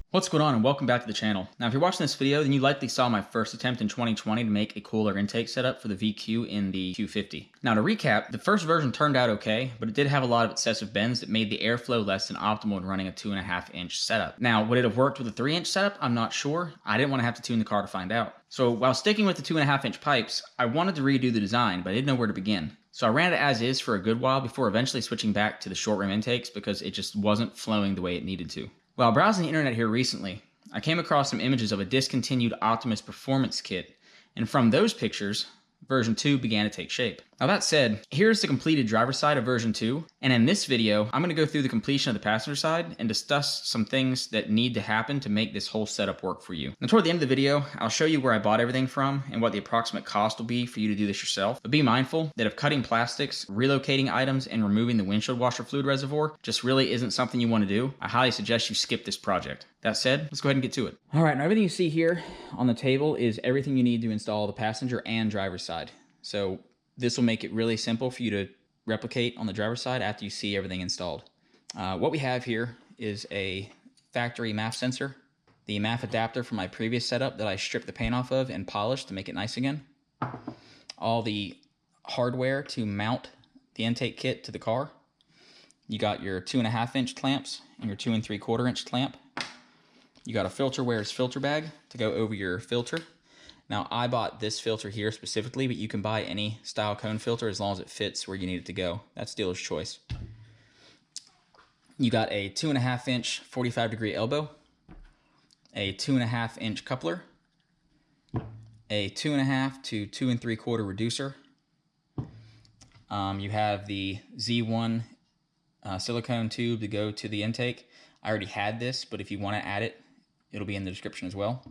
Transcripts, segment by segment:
What's going on, and welcome back to the channel. Now if you're watching this video, then you likely saw my first attempt in 2020 to make a cooler intake setup for the VQ in the Q50. Now to recap, the first version turned out okay, but it did have a lot of excessive bends that made the airflow less than optimal when running a 2.5-inch setup. Now would it have worked with a 3-inch setup? I'm not sure. I didn't want to have to tune the car to find out. So while sticking with the 2.5-inch pipes, I wanted to redo the design, but I didn't know where to begin. So I ran it as is for a good while before eventually switching back to the short rim intakes because it just wasn't flowing the way it needed to. While browsing the internet here recently, I came across some images of a discontinued Optimus Performance kit, and from those pictures, version 2 began to take shape. Now that said, here's the completed driver's side of version 2, and in this video, I'm going to go through the completion of the passenger side and discuss some things that need to happen to make this whole setup work for you. Now toward the end of the video, I'll show you where I bought everything from and what the approximate cost will be for you to do this yourself. But be mindful that if cutting plastics, relocating items, and removing the windshield washer fluid reservoir just really isn't something you want to do, I highly suggest you skip this project. That said, let's go ahead and get to it. All right, now everything you see here on the table is everything you need to install the passenger and driver's side. So this will make it really simple for you to replicate on the driver's side after you see everything installed. What we have here is a factory MAF sensor, the Maf Adapter from my previous setup that I stripped the paint off of and polished to make it nice again. All the hardware to mount the intake kit to the car. You got your 2.5-inch clamps and your 2 3/4-inch clamp. You got a filter wearer's filter bag to go over your filter. Now, I bought this filter here specifically, but you can buy any style cone filter as long as it fits where you need it to go. That's dealer's choice. You got a 2.5-inch 45-degree elbow, a 2.5-inch coupler, a 2.5 to 2 3/4 reducer. You have the Z1 silicone tube to go to the intake. I already had this, but if you want to add it, it'll be in the description as well.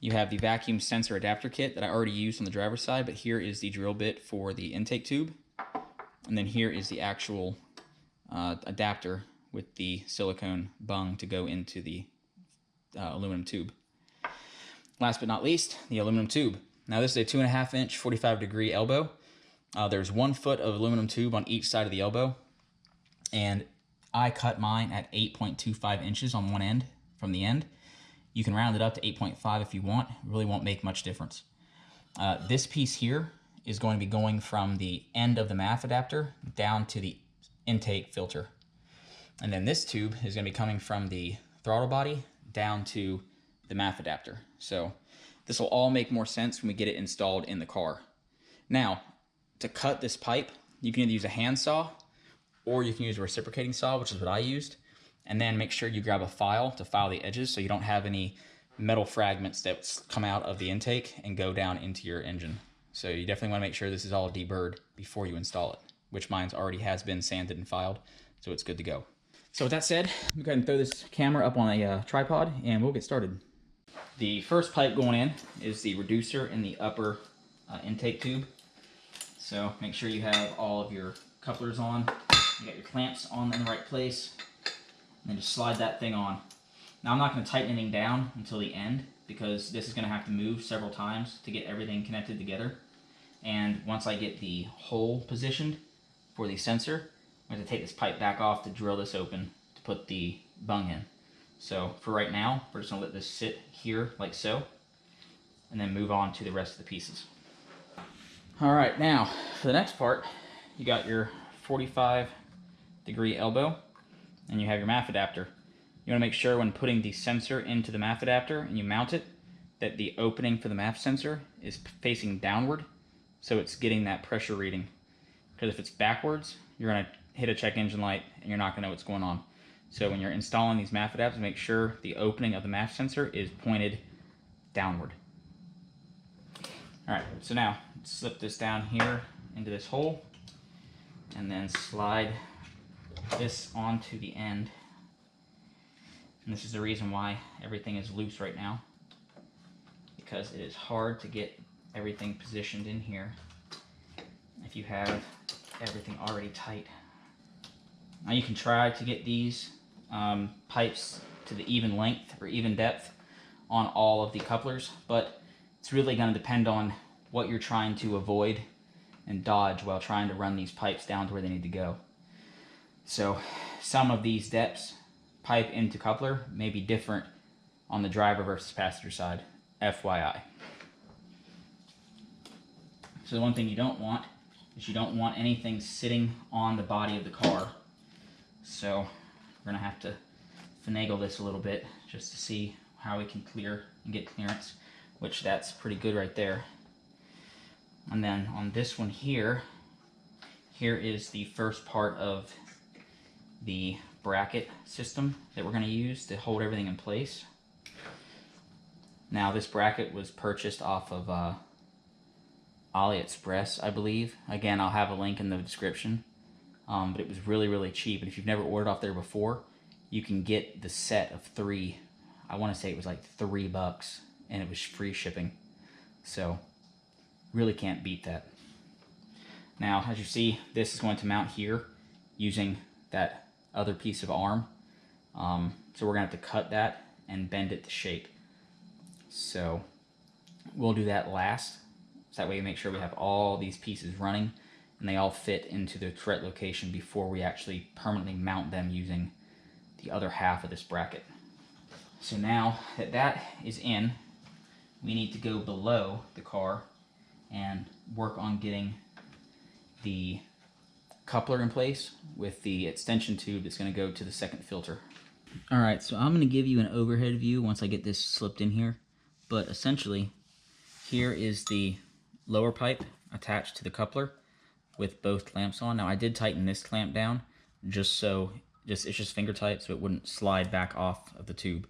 You have the vacuum sensor adapter kit that I already used on the driver's side, but here is the drill bit for the intake tube. And then here is the actual adapter with the silicone bung to go into the aluminum tube. Last but not least, the aluminum tube. Now this is a 2.5-inch 45-degree elbow. There's 1 foot of aluminum tube on each side of the elbow, and I cut mine at 8.25 inches on one end from the end. You can round it up to 8.5 if you want. It really won't make much difference. This piece here is going to be going from the end of the Maf adapter down to the intake filter. And then this tube is going to be coming from the throttle body down to the Maf adapter. So this will all make more sense when we get it installed in the car. Now, to cut this pipe, you can either use a handsaw or you can use a reciprocating saw, which is what I used. And then make sure you grab a file to file the edges so you don't have any metal fragments that come out of the intake and go down into your engine. So you definitely want to make sure this is all deburred before you install it, which mine already has been sanded and filed, so it's good to go. So with that said, I'm going to go ahead and throw this camera up on a tripod and we'll get started. The first pipe going in is the reducer in the upper intake tube. So make sure you have all of your couplers on, you got your clamps on in the right place. And then just slide that thing on. Now I'm not going to tighten anything down until the end because this is going to have to move several times to get everything connected together. And once I get the hole positioned for the sensor, I'm going to take this pipe back off to drill this open to put the bung in. So for right now, we're just going to let this sit here like so, and then move on to the rest of the pieces. Alright, now for the next part, you got your 45-degree elbow. And you have your Maf adapter. You want to make sure when putting the sensor into the Maf adapter and you mount it, that the opening for the Maf sensor is facing downward, so it's getting that pressure reading. Because if it's backwards, you're going to hit a check engine light and you're not going to know what's going on. So when you're installing these Maf adapters, make sure the opening of the Maf sensor is pointed downward. Alright, so now slip this down here into this hole and then slide this onto the end. And this is the reason why everything is loose right now, because it is hard to get everything positioned in here if you have everything already tight. Now you can try to get these pipes to the even length or even depth on all of the couplers, but it's really going to depend on what you're trying to avoid and dodge while trying to run these pipes down to where they need to go. So some of these depths, pipe into coupler, may be different on the driver versus passenger side, FYI. So the one thing you don't want is you don't want anything sitting on the body of the car. So we're going to have to finagle this a little bit just to see how we can clear and get clearance, which that's pretty good right there. And then on this one here, here is the first part of the bracket system that we're going to use to hold everything in place. Now this bracket was purchased off of AliExpress, I believe. Again, I'll have a link in the description. But it was really, really cheap. And if you've never ordered off there before, you can get the set of 3. I want to say it was like $3, and it was free shipping. So really can't beat that. Now, as you see, this is going to mount here using that other piece of arm. So we're going to have to cut that and bend it to shape. So we'll do that last. So that way we make sure we have all these pieces running and they all fit into the correct location before we actually permanently mount them using the other half of this bracket. So now that that is in, we need to go below the car and work on getting the coupler in place with the extension tube that's going to go to the second filter. Alright, so I'm going to give you an overhead view once I get this slipped in here. But essentially, here is the lower pipe attached to the coupler with both clamps on. Now I did tighten this clamp down just so it's just finger tight so it wouldn't slide back off of the tube,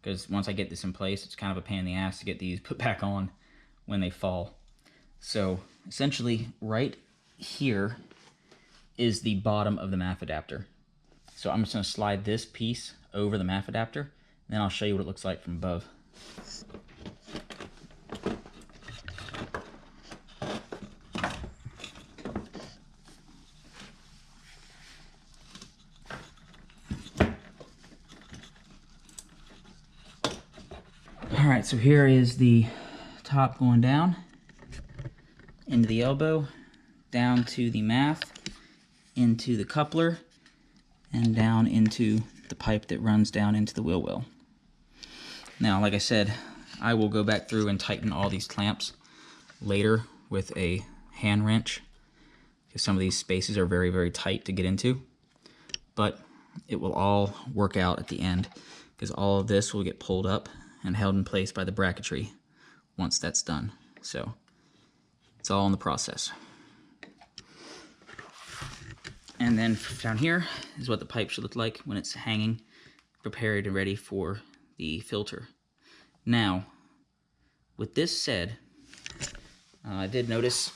because once I get this in place it's kind of a pain in the ass to get these put back on when they fall. So essentially right here is the bottom of the Maf adapter. So I'm just going to slide this piece over the Maf adapter and then I'll show you what it looks like from above. Alright, so here is the top going down, into the elbow, down to the Maf, into the coupler, and down into the pipe that runs down into the wheel well. Now, like I said, I will go back through and tighten all these clamps later with a hand wrench, because some of these spaces are very, very tight to get into. But it will all work out at the end, because all of this will get pulled up and held in place by the bracketry once that's done. So it's all in the process. And then down here is what the pipe should look like when it's hanging, prepared and ready for the filter. Now, with this said, I did notice,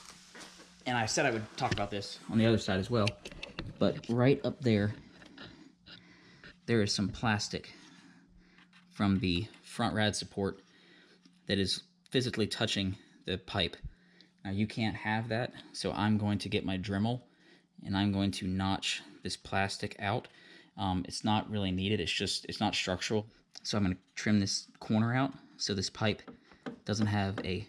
and I said I would talk about this on the other side as well, but right up there, there is some plastic from the front rad support that is physically touching the pipe. Now you can't have that, so I'm going to get my Dremel and I'm going to notch this plastic out. It's not really needed, it's not structural. So I'm going to trim this corner out so this pipe doesn't have a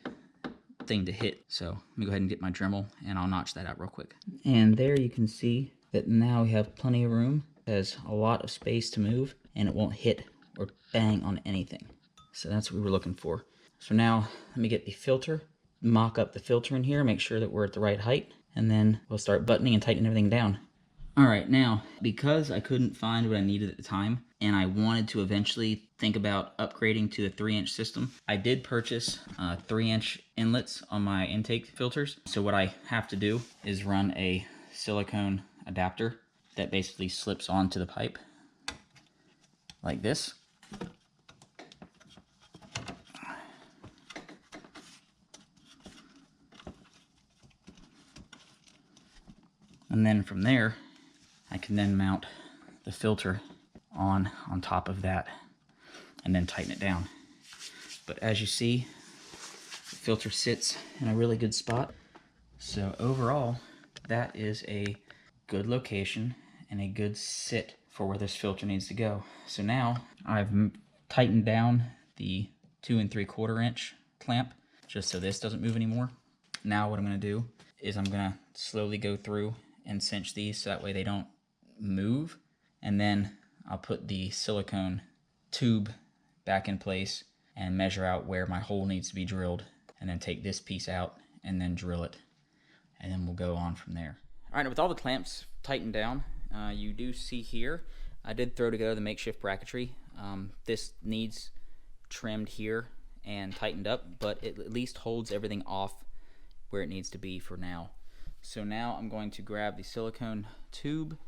thing to hit. So let me go ahead and get my Dremel and I'll notch that out real quick. And there you can see that now we have plenty of room. It has a lot of space to move and it won't hit or bang on anything. So that's what we were looking for. So now let me get the filter, mock up the filter in here, make sure that we're at the right height, and then we'll start buttoning and tightening everything down. Alright, now, because I couldn't find what I needed at the time, and I wanted to eventually think about upgrading to the 3-inch system, I did purchase 3-inch inlets on my intake filters. So what I have to do is run a silicone adapter that basically slips onto the pipe like this. And then from there, I can then mount the filter on top of that and then tighten it down. But as you see, the filter sits in a really good spot. So overall, that is a good location and a good sit for where this filter needs to go. So now I've tightened down the 2 3/4 inch clamp just so this doesn't move anymore. Now what I'm going to do is I'm gonna slowly go through and cinch these so that way they don't move. And then I'll put the silicone tube back in place and measure out where my hole needs to be drilled, and then take this piece out and then drill it. And then we'll go on from there. All right, with all the clamps tightened down, you do see here, I did throw together the makeshift bracketry. This needs trimmed here and tightened up, but it at least holds everything off where it needs to be for now. So now I'm going to grab the silicone tube,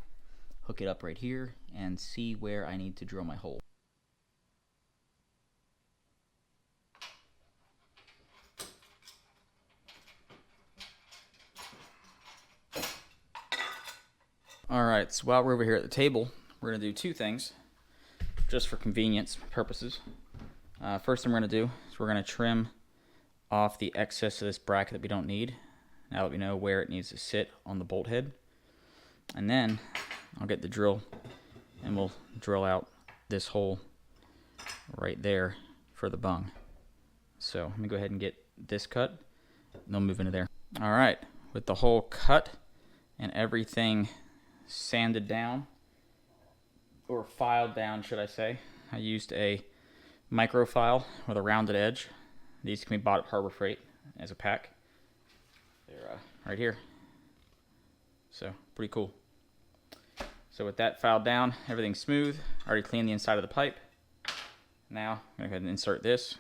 hook it up right here, and see where I need to drill my hole. Alright, so while we're over here at the table, we're going to do two things, just for convenience purposes. First thing we're going to do is we're going to trim off the excess of this bracket that we don't need, now that we know where it needs to sit on the bolt head. And then I'll get the drill and we'll drill out this hole right there for the bung. So let me go ahead and get this cut, and they'll move into there. Alright, with the hole cut and everything sanded down, or filed down should I say, I used a micro file with a rounded edge. These can be bought at Harbor Freight as a pack. They're right here, so pretty cool. So with that filed down, everything's smooth. I already cleaned the inside of the pipe. Now I'm going to go ahead and insert this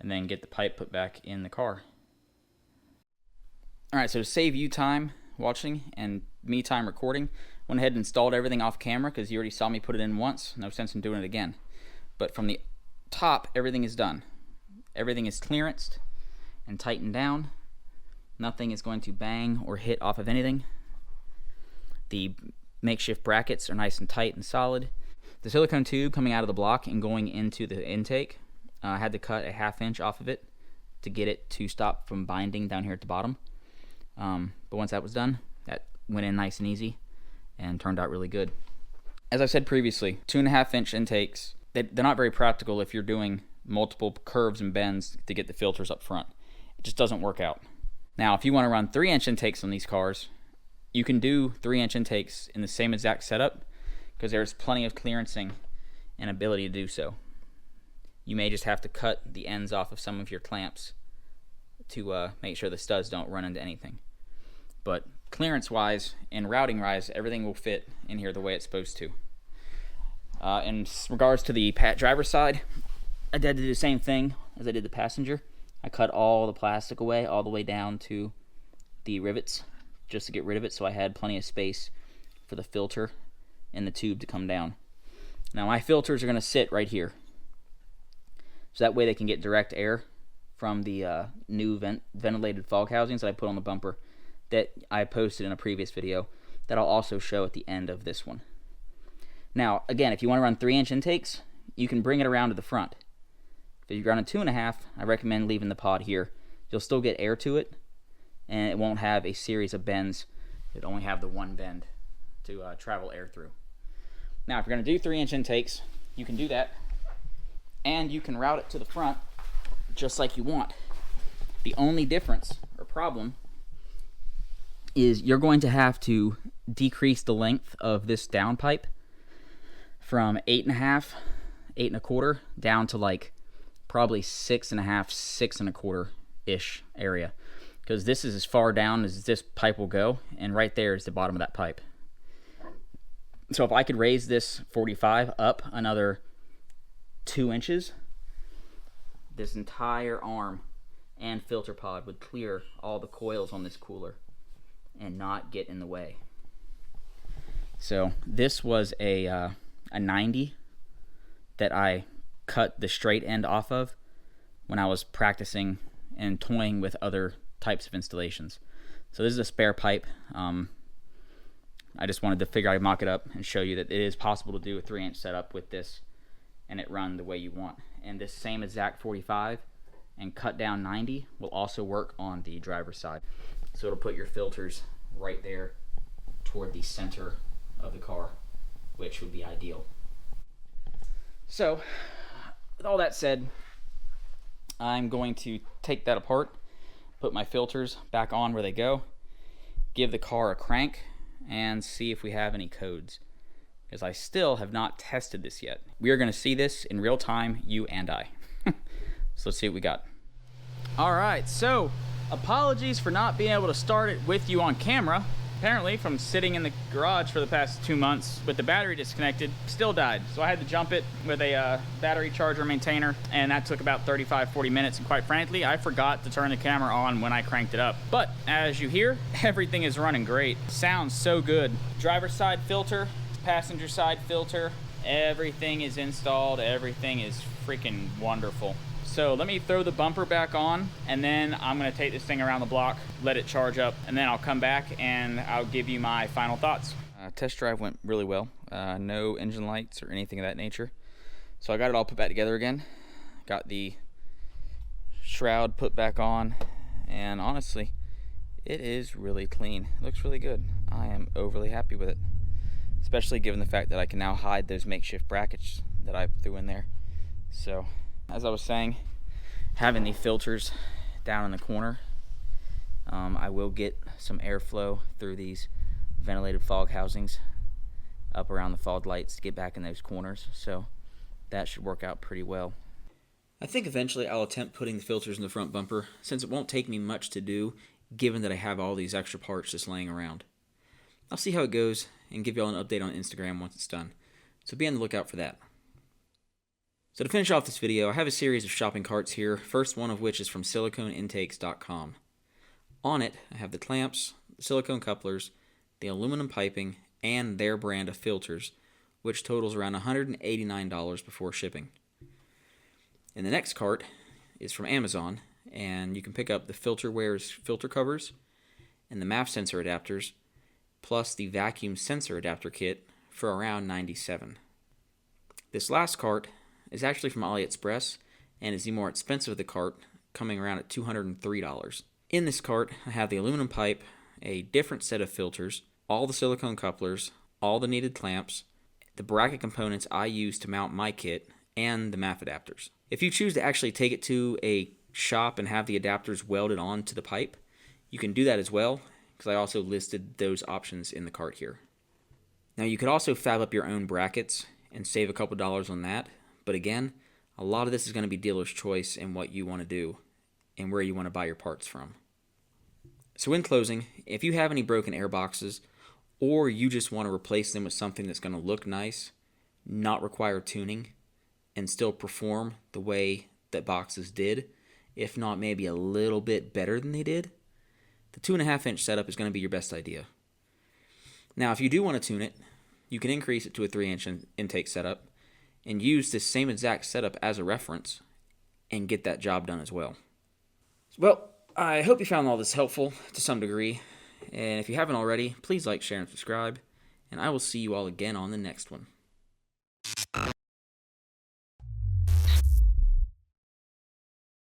and then get the pipe put back in the car. Alright, so to save you time watching and me time recording, went ahead and installed everything off camera because you already saw me put it in once. No sense in doing it again. But from the top, everything is done. Everything is clearanced and tightened down. Nothing is going to bang or hit off of anything. The makeshift brackets are nice and tight and solid. The silicone tube coming out of the block and going into the intake, I had to cut a 1/2 inch off of it to get it to stop from binding down here at the bottom. But once that was done, that went in nice and easy and turned out really good. As I said previously, 2.5 inch intakes, they're not very practical if you're doing multiple curves and bends to get the filters up front. It just doesn't work out. Now, if you want to run 3 inch intakes on these cars, you can do 3 inch intakes in the same exact setup because there's plenty of clearancing and ability to do so. You may just have to cut the ends off of some of your clamps to make sure the studs don't run into anything. But clearance wise and routing wise, everything will fit in here the way it's supposed to. In regards to the driver's side, I did the same thing as I did the passenger. I cut all the plastic away all the way down to the rivets just to get rid of it, so I had plenty of space for the filter and the tube to come down. Now my filters are going to sit right here, so that way they can get direct air from the new ventilated fog housings that I put on the bumper that I posted in a previous video that I'll also show at the end of this one. Now again, if you want to run 3 inch intakes, you can bring it around to the front. If you're running 2.5, I recommend leaving the pod here. You'll still get air to it, and it won't have a series of bends. It'll only have the one bend to travel air through. Now, if you're going to do 3 inch intakes, you can do that, and you can route it to the front just like you want. The only difference or problem is you're going to have to decrease the length of this downpipe from 8.5, 8.25 down to like probably 6.5, 6.25-ish area, because this is as far down as this pipe will go, and right there is the bottom of that pipe. So if I could raise this 45 up another 2 inches, this entire arm and filter pod would clear all the coils on this cooler and not get in the way. So this was a 90 that I cut the straight end off of when I was practicing and toying with other types of installations. So this is a spare pipe. I just wanted to figure I'd mock it up and show you that it is possible to do a 3 inch setup with this and it run the way you want. And this same exact 45 and cut down 90 will also work on the driver's side. So it'll put your filters right there toward the center of the car, which would be ideal. So with all that said, I'm going to take that apart, put my filters back on where they go, give the car a crank and see if we have any codes, because I still have not tested this yet. We are going to see this in real time, you and I. So let's see what we got. All right, so apologies for not being able to start it with you on camera. Apparently, from sitting in the garage for the past 2 months with the battery disconnected, still died. So I had to jump it with a battery charger maintainer, and that took about 35-40 minutes. And quite frankly, I forgot to turn the camera on when I cranked it up. But as you hear, everything is running great. Sounds so good. Driver's side filter, passenger side filter, everything is installed. Everything is freaking wonderful. So let me throw the bumper back on, and then I'm gonna take this thing around the block, let it charge up, and then I'll come back and I'll give you my final thoughts. Test drive went really well. No engine lights or anything of that nature. So I got it all put back together again. Got the shroud put back on, and honestly, it is really clean. It looks really good. I am overly happy with it, especially given the fact that I can now hide those makeshift brackets that I threw in there. So, as I was saying, having the filters down in the corner, I will get some airflow through these ventilated fog housings up around the fog lights to get back in those corners, so that should work out pretty well. I think eventually I'll attempt putting the filters in the front bumper, since it won't take me much to do, given that I have all these extra parts just laying around. I'll see how it goes and give y'all an update on Instagram once it's done, so be on the lookout for that. So to finish off this video, I have a series of shopping carts here, first one of which is from siliconeintakes.com. On it, I have the clamps, the silicone couplers, the aluminum piping, and their brand of filters, which totals around $189 before shipping. And the next cart is from Amazon, and you can pick up the FilterWare's filter covers and the Maf sensor adapters, plus the vacuum sensor adapter kit for around $97. This last cart is actually from AliExpress and is the more expensive of the cart, coming around at $203. In this cart, I have the aluminum pipe, a different set of filters, all the silicone couplers, all the needed clamps, the bracket components I use to mount my kit, and the Maf adapters. If you choose to actually take it to a shop and have the adapters welded onto the pipe, you can do that as well, because I also listed those options in the cart here. Now you could also fab up your own brackets and save a couple dollars on that. But again, a lot of this is going to be dealer's choice in what you want to do and where you want to buy your parts from. So in closing, if you have any broken air boxes, or you just want to replace them with something that's going to look nice, not require tuning, and still perform the way that boxes did, if not maybe a little bit better than they did, the 2.5-inch setup is going to be your best idea. Now, if you do want to tune it, you can increase it to a 3-inch intake setup, and use this same exact setup as a reference and get that job done as well. Well, I hope you found all this helpful to some degree, and if you haven't already, please like, share, and subscribe, and I will see you all again on the next one.